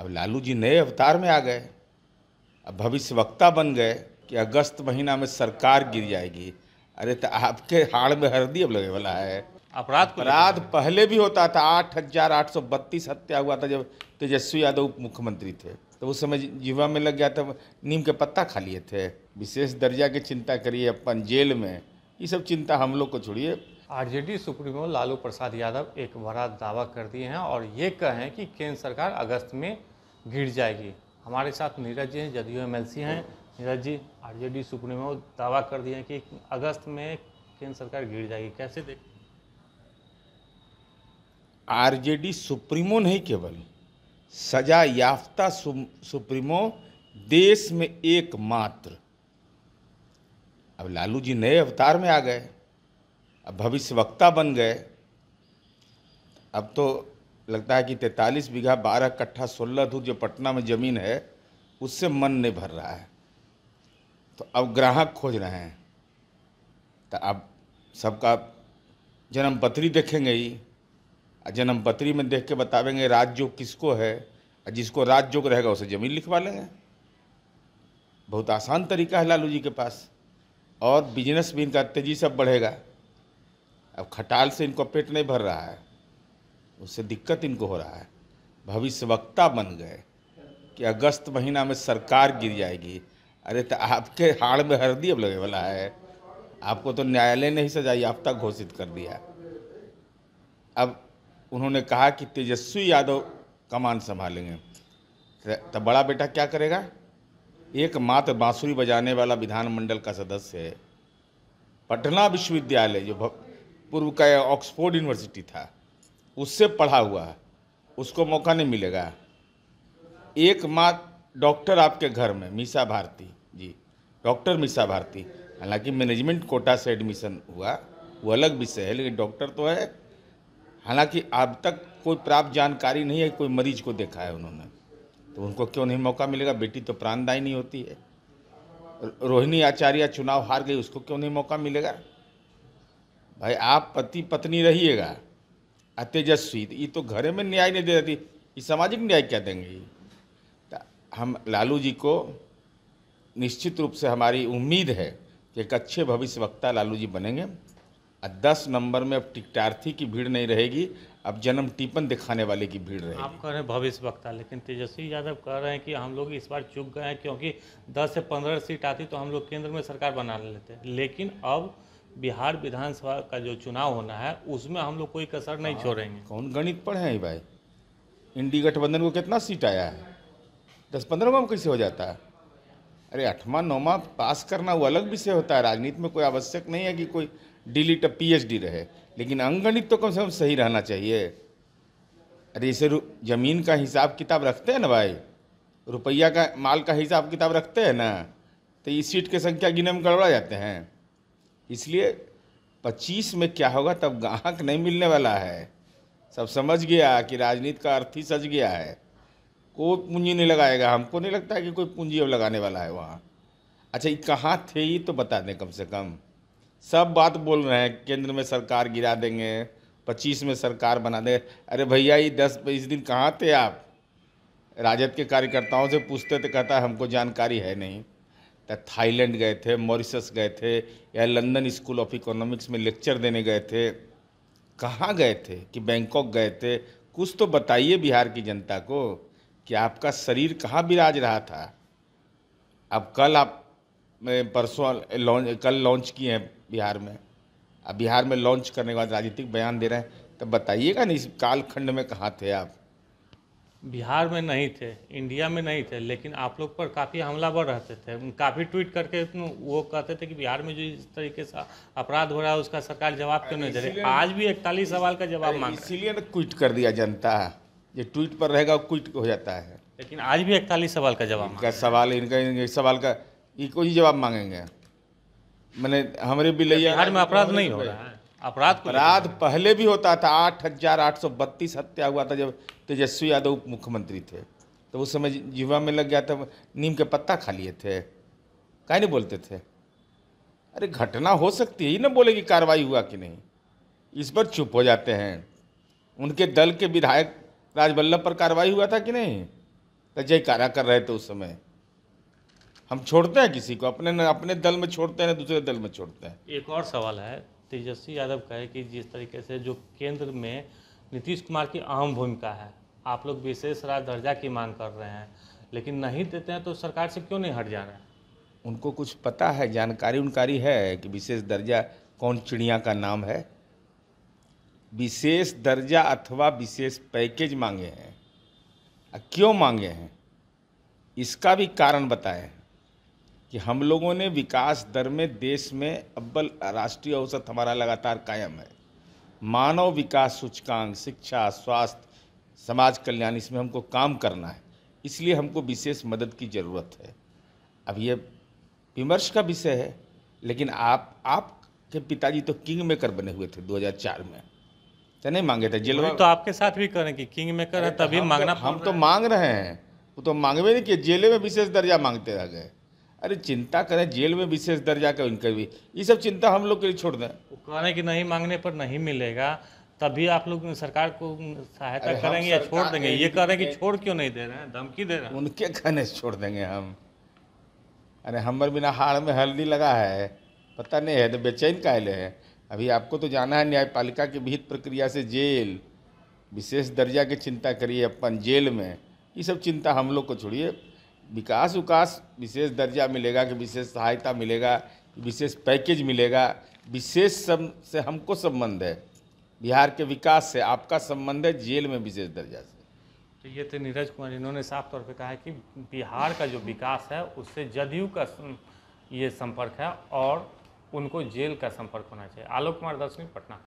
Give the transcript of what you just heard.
अब लालू जी नए अवतार में आ गए। अब भविष्यवक्ता बन गए कि अगस्त महीना में सरकार गिर जाएगी। अरे तो आपके हाड़ में हल्दी अब लगे वाला है। अपराध पहले भी होता था। 8,832 हत्या हुआ था जब तेजस्वी यादव उप मुख्यमंत्री थे, तो उस समय जीवा में लग गया था, नीम के पत्ता खा लिए थे। विशेष दर्जा की चिंता करिए अपन जेल में, ये सब चिंता हम लोग को छोड़िए। आरजेडी सुप्रीमो लालू प्रसाद यादव एक बड़ा दावा कर दिए हैं और ये कहें कि केंद्र सरकार अगस्त में गिर जाएगी। हमारे साथ नीरज जी हैं, जदयू एमएलसी हैं। नीरज जी, आरजेडी सुप्रीमो दावा कर दिए हैं कि अगस्त में केंद्र सरकार गिर जाएगी, कैसे देख? आरजेडी सुप्रीमो नहीं, केवल सजा याफ्ता सुप्रीमो देश में एकमात्र। अब लालू जी नए अवतार में आ गए। अब भविष्यवक्ता बन गए। अब तो लगता है कि 43 बीघा 12 कट्ठा 16 धूर जो पटना में ज़मीन है, उससे मन नहीं भर रहा है, तो अब ग्राहक खोज रहे हैं। तो अब सबका जन्मपत्री देखेंगे ही, जन्मपत्री में देख के बतावेंगे राज्य किसको है, और जिसको राज्य रहेगा उसे ज़मीन लिखवा लेंगे। बहुत आसान तरीका है लालू जी के पास, और बिजनेस भी इनका तेज़ी से बढ़ेगा। अब खटाल से इनको पेट नहीं भर रहा है, उससे दिक्कत इनको हो रहा है। भविष्यवक्ता बन गए कि अगस्त महीना में सरकार गिर जाएगी। अरे तो आपके हाड़ में हल्दी अब लगे वाला है। आपको तो न्यायालय ने ही सजा याफ्ता घोषित कर दिया। अब उन्होंने कहा कि तेजस्वी यादव कमान संभालेंगे, तो बड़ा बेटा क्या करेगा? एकमात्र बांसुरी बजाने वाला विधानमंडल का सदस्य है। पटना विश्वविद्यालय जो पूर्व का ऑक्सफोर्ड यूनिवर्सिटी था, उससे पढ़ा हुआ है, उसको मौका नहीं मिलेगा। एकमात्र डॉक्टर आपके घर में मीसा भारती जी, डॉक्टर मीसा भारती, हालांकि मैनेजमेंट कोटा से एडमिशन हुआ, वो अलग विषय है, लेकिन डॉक्टर तो है। हालांकि अब तक कोई प्राप्त जानकारी नहीं है, कोई मरीज को देखा है उन्होंने, तो उनको क्यों नहीं मौका मिलेगा? बेटी तो प्राणदायिनी होती है। रोहिणी आचार्य चुनाव हार गई, उसको क्यों नहीं मौका मिलेगा? भाई आप पति पत्नी रहिएगा, तेजस्वी ये तो घरे में न्याय नहीं दे रही, ये सामाजिक न्याय क्या देंगे? तो हम लालू जी को निश्चित रूप से हमारी उम्मीद है कि एक अच्छे भविष्यवक्ता लालू जी बनेंगे। 10 नंबर में अब टिकटार्थी की भीड़ नहीं रहेगी, अब जन्म टीपन दिखाने वाले की भीड़ रहेगी। आप कह रहे हैं भविष्यवक्ता, लेकिन तेजस्वी यादव कह रहे हैं कि हम लोग इस बार चूक गए हैं, क्योंकि 10 से 15 सीट आती तो हम लोग केंद्र में सरकार बना लेते, लेकिन अब बिहार विधानसभा का जो चुनाव होना है उसमें हम लोग कोई कसर नहीं छोड़ेंगे। कौन गणित पढ़े हैं भाई? इंडी गठबंधन को कितना सीट आया है? 10-15 में कैसे हो जाता है? अरे 8वां 9वां पास करना वो अलग विषय होता है। राजनीति में कोई आवश्यक नहीं है कि कोई डिलीट PhD रहे, लेकिन अंकगणित तो कम से कम सही रहना चाहिए। अरे इसे जमीन का हिसाब किताब रखते हैं ना भाई, रुपया का माल का हिसाब किताब रखते हैं ना, तो इस सीट की संख्या गिने में गड़बड़ा जाते हैं। इसलिए 25 में क्या होगा तब ग्राहक नहीं मिलने वाला है। सब समझ गया कि राजनीति का अर्थ ही सज गया है, कोई पूंजी नहीं लगाएगा। हमको नहीं लगता है कि कोई पूंजी अब लगाने वाला है वहाँ। अच्छा ये कहाँ थे ये तो बता दें कम से कम। सब बात बोल रहे हैं केंद्र में सरकार गिरा देंगे, 25 में सरकार बना दे। अरे भैया ये 10-20 दिन कहाँ थे आप? राजद के कार्यकर्ताओं से पूछते तो कहता है हमको जानकारी है नहीं। तो थाईलैंड गए थे, मॉरिशस गए थे, या लंदन स्कूल ऑफ इकोनॉमिक्स में लेक्चर देने गए थे, कहाँ गए थे? कि बैंकॉक गए थे? कुछ तो बताइए बिहार की जनता को कि आपका शरीर कहाँ विराज रहा था। अब कल आप परसों कल लॉन्च किए हैं बिहार में, अब बिहार में लॉन्च करने के बाद राजनीतिक बयान दे रहे हैं, तब बताइएगा नहीं इस कालखंड में कहाँ थे आप? बिहार में नहीं थे, इंडिया में नहीं थे, लेकिन आप लोग पर काफ़ी हमलावर रहते थे। काफ़ी ट्वीट करके वो कहते थे कि बिहार में जो इस तरीके से अपराध हो रहा है उसका सरकार जवाब क्यों नहीं दे रही। आज भी 41 सवाल का जवाब मांग रहे हैं। इसीलिए तो क्विट कर दिया जनता, ये ट्वीट पर रहेगा क्विट हो जाता है। लेकिन आज भी 41 सवाल का जवाब इनका सवाल, इनका सवाल का इनको ही जवाब मांगेंगे। मैंने हमारे बिलैया बिहार में अपराध नहीं हो रहा है। अपराध पहले भी होता था। 8,832 हत्या हुआ था जब तेजस्वी यादव उप मुख्यमंत्री थे, तो उस समय जीवा में लग गया था, नीम के पत्ता खा लिए थे, काहे नहीं बोलते थे? अरे घटना हो सकती है, ही ना बोले कि कार्रवाई हुआ कि नहीं, इस पर चुप हो जाते हैं। उनके दल के विधायक राजवल्लभ पर कार्रवाई हुआ था कि नहीं? तो जयकारा कर रहे थे उस समय। हम छोड़ते हैं किसी को, अपने दल में छोड़ते हैं ना दूसरे दल में छोड़ते हैं। एक और सवाल है, तेजस्वी यादव कहे कि जिस तरीके से जो केंद्र में नीतीश कुमार की अहम भूमिका है, आप लोग विशेष राज्य दर्जा की मांग कर रहे हैं, लेकिन नहीं देते हैं तो सरकार से क्यों नहीं हट जा रहे हैं? उनको कुछ पता है, जानकारी उनकारी है कि विशेष दर्जा कौन चिड़िया का नाम है? विशेष दर्जा अथवा विशेष पैकेज मांगे हैं। क्यों मांगे हैं इसका भी कारण बताएं कि हम लोगों ने विकास दर में देश में अव्वल राष्ट्रीय औसत हमारा लगातार कायम है। मानव विकास सूचकांक, शिक्षा, स्वास्थ्य, समाज कल्याण, इसमें हमको काम करना है, इसलिए हमको विशेष मदद की ज़रूरत है। अब ये विमर्श का विषय है, लेकिन आपके पिताजी तो किंग मेकर बने हुए थे 2004 में, तो नहीं मांगे थे जेल में? तो आपके साथ भी करें कि किंग मेकर है तभी मांगना हम तो मांग रहे हैं, वो तो मांगवे नहीं कि जेल में विशेष दर्जा मांगते रह गए। अरे चिंता करें, जेल में विशेष दर्जा का इनका भी, ये सब चिंता हम लोग के लिए छोड़ दें। वो कह रहे हैं कि नहीं मांगने पर नहीं मिलेगा, तभी आप लोग सरकार को सहायता अरे हम करेंगे या छोड़ सरकार देंगे? के ये कह रहे हैं कि छोड़ क्यों नहीं दे रहे हैं, धमकी दे रहे हैं। उनके कहने से छोड़ देंगे हम? अरे हमर बिना हाड़ में हल्दी लगा है, पता नहीं है तो बेचैन काहे है? अभी आपको तो जाना है न्यायपालिका की विहित प्रक्रिया से जेल, विशेष दर्जा की चिंता करिए अपन जेल में, ये सब चिंता हम लोग को छोड़िए। विकास उकास, विशेष दर्जा मिलेगा कि विशेष सहायता मिलेगा, विशेष पैकेज मिलेगा, विशेष से हमको संबंध है, बिहार के विकास से आपका संबंध है जेल में विशेष दर्जा से। तो ये थे नीरज कुमार, इन्होंने साफ तौर पे कहा है कि बिहार का जो विकास है उससे जदयू का ये संपर्क है और उनको जेल का संपर्क होना चाहिए। आलोक कुमार, 10 मिनट, पटना।